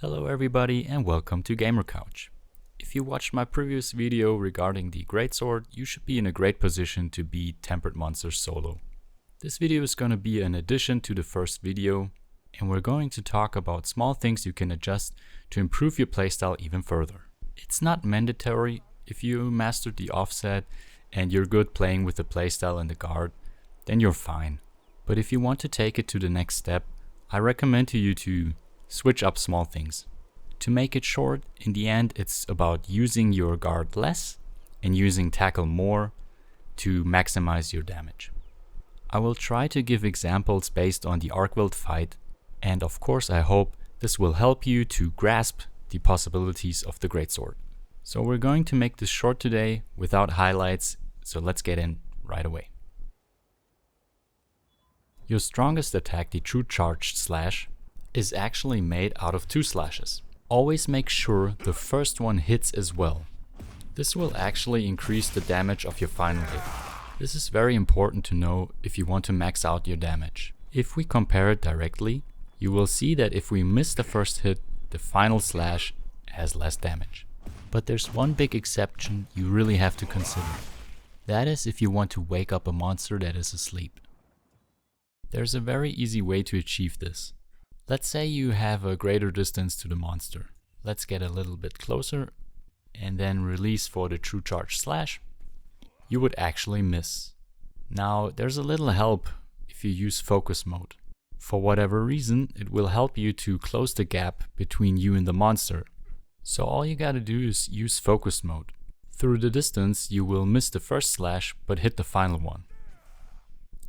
Hello everybody and welcome to Gamer Couch. If you watched my previous video regarding the Greatsword, you should be in a great position to beat Tempered Monsters solo. This video is going to be an addition to the first video, and we're going to talk about small things you can adjust to improve your playstyle even further. It's not mandatory. If you mastered the offset and you're good playing with the playstyle and the guard, then you're fine. But if you want to take it to the next step, I recommend to you to switch up small things. To make it short, in the end it's about using your guard less and using tackle more to maximize your damage. I will try to give examples based on the arkveld fight, and of course I hope this will help you to grasp the possibilities of the Greatsword. So we're going to make this short today without highlights, so let's get in right away. Your strongest attack, the true charged slash, is actually made out of 2 slashes. Always make sure the first one hits as well. This will actually increase the damage of your final hit. This is very important to know if you want to max out your damage. If we compare it directly, you will see that if we miss the first hit, the final slash has less damage. But there's one big exception you really have to consider. That is if you want to wake up a monster that is asleep. There's a very easy way to achieve this. Let's say you have a greater distance to the monster. Let's get a little bit closer and then release for the true charge slash. You would actually miss. Now there's a little help if you use focus mode. For whatever reason, it will help you to close the gap between you and the monster. So all you gotta do is use focus mode. Through the distance you will miss the first slash but hit the final one.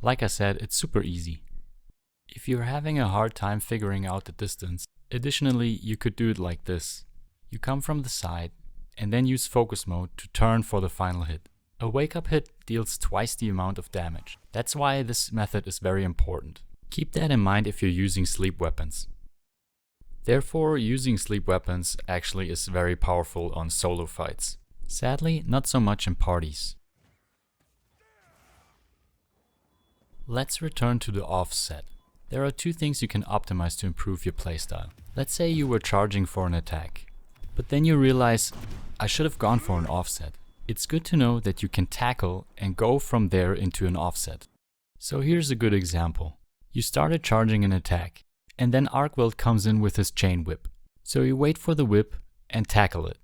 Like I said, it's super easy. If you're having a hard time figuring out the distance, additionally you could do it like this. You come from the side and then use focus mode to turn for the final hit. A wake up hit deals twice the amount of damage. That's why this method is very important. Keep that in mind if you're using sleep weapons. Therefore, using sleep weapons actually is very powerful on solo fights. Sadly, not so much in parties. Let's return to the offset. There are 2 things you can optimize to improve your playstyle. Let's say you were charging for an attack, but then you realize, I should have gone for an offset. It's good to know that you can tackle and go from there into an offset. So here's a good example. You started charging an attack, and then arkveld comes in with his chain whip. So you wait for the whip and tackle it.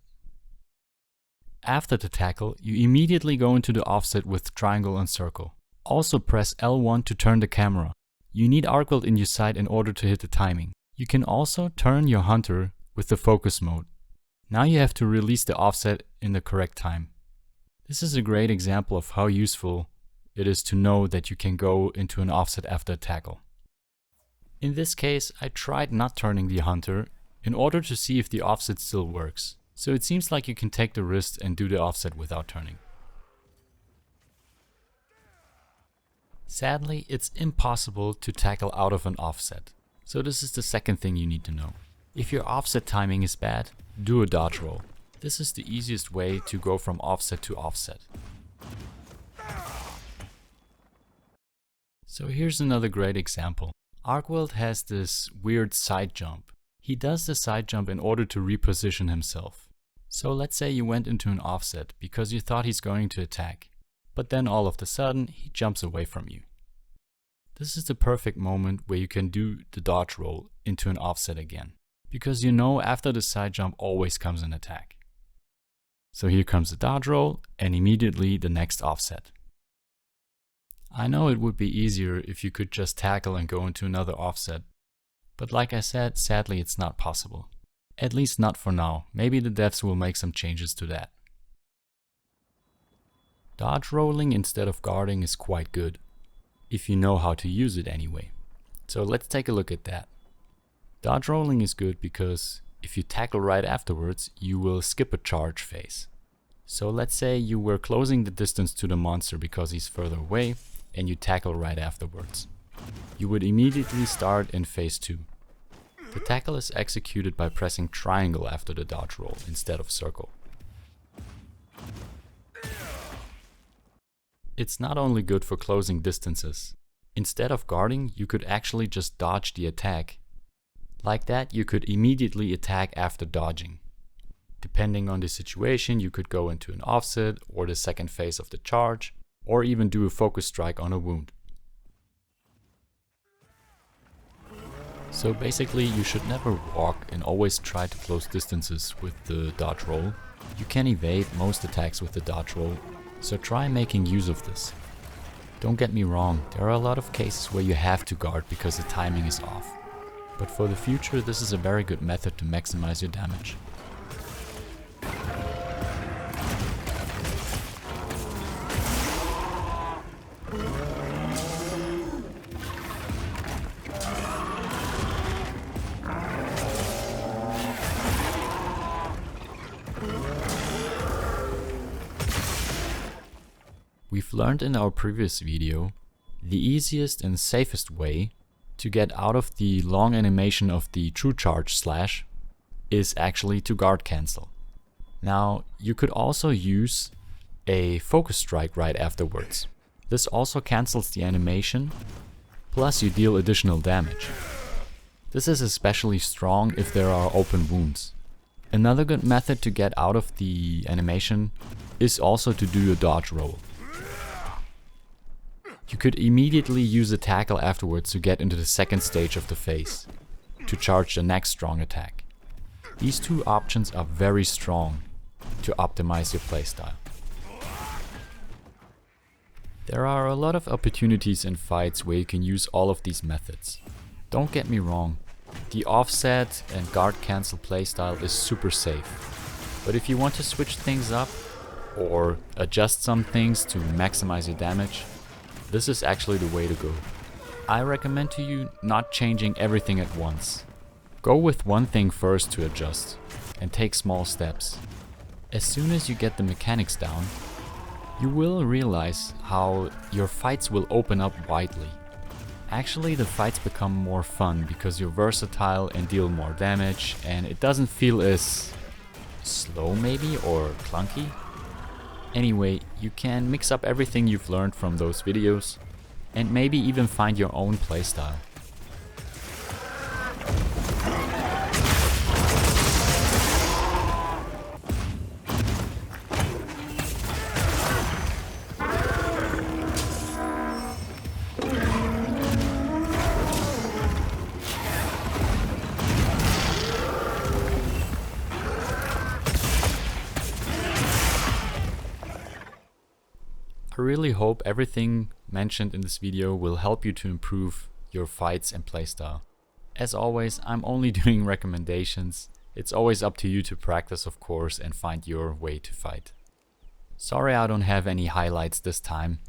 After the tackle, you immediately go into the offset with triangle and circle. Also press L1 to turn the camera. You need arkveld in your sight in order to hit the timing. You can also turn your hunter with the focus mode. Now you have to release the offset in the correct time. This is a great example of how useful it is to know that you can go into an offset after a tackle. In this case, I tried not turning the hunter in order to see if the offset still works. So it seems like you can take the risk and do the offset without turning. Sadly, it's impossible to tackle out of an offset. So this is the second thing you need to know. If your offset timing is bad, do a dodge roll. This is the easiest way to go from offset to offset. So here's another great example. Arkveld has this weird side jump. He does the side jump in order to reposition himself. So let's say you went into an offset because you thought he's going to attack. But then all of a sudden, he jumps away from you. This is the perfect moment where you can do the dodge roll into an offset again. Because you know after the side jump always comes an attack. So here comes the dodge roll and immediately the next offset. I know it would be easier if you could just tackle and go into another offset. But like I said, sadly it's not possible. At least not for now. Maybe the devs will make some changes to that. Dodge rolling instead of guarding is quite good, if you know how to use it anyway. So let's take a look at that. Dodge rolling is good because if you tackle right afterwards, you will skip a charge phase. So let's say you were closing the distance to the monster because he's further away, and you tackle right afterwards. You would immediately start in phase 2. The tackle is executed by pressing triangle after the dodge roll instead of circle. It's not only good for closing distances. Instead of guarding, you could actually just dodge the attack Like that, you could immediately attack after dodging. Depending on the situation, you could go into an offset or the second phase of the charge, or even do a focus strike on a wound. So basically, you should never walk and always try to close distances with the dodge roll. You can evade most attacks with the dodge roll, so try making use of this. Don't get me wrong, there are a lot of cases where you have to guard because the timing is off. But for the future, this is a very good method to maximize your damage. We've learned in our previous video, the easiest and safest way to get out of the long animation of the true charge slash is actually to guard cancel. Now, you could also use a focus strike right afterwards. This also cancels the animation, plus you deal additional damage. This is especially strong if there are open wounds. Another good method to get out of the animation is also to do a dodge roll. You could immediately use a tackle afterwards to get into the second stage of the phase, to charge the next strong attack. These two options are very strong to optimize your playstyle. There are a lot of opportunities in fights where you can use all of these methods. Don't get me wrong, the offset and guard cancel playstyle is super safe. But if you want to switch things up or adjust some things to maximize your damage, this is actually the way to go. I recommend to you not changing everything at once. Go with one thing first to adjust and take small steps. As soon as you get the mechanics down, you will realize how your fights will open up widely. Actually, the fights become more fun because you're versatile and deal more damage, and it doesn't feel as slow maybe or clunky. Anyway, you can mix up everything you've learned from those videos and maybe even find your own playstyle. I really hope everything mentioned in this video will help you to improve your fights and playstyle. As always, I'm only doing recommendations. It's always up to you to practice, of course, and find your way to fight. Sorry I don't have any highlights this time,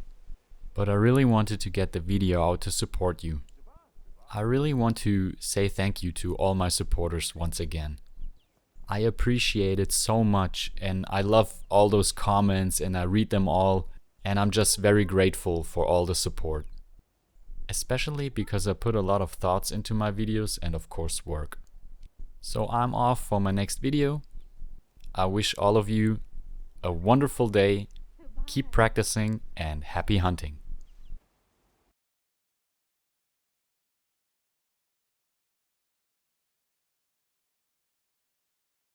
but I really wanted to get the video out to support you. I really want to say thank you to all my supporters once again. I appreciate it so much, and I love all those comments and I read them all. And I'm just very grateful for all the support. Especially because I put a lot of thoughts into my videos and of course work. So I'm off for my next video. I wish all of you a wonderful day, keep practicing and happy hunting.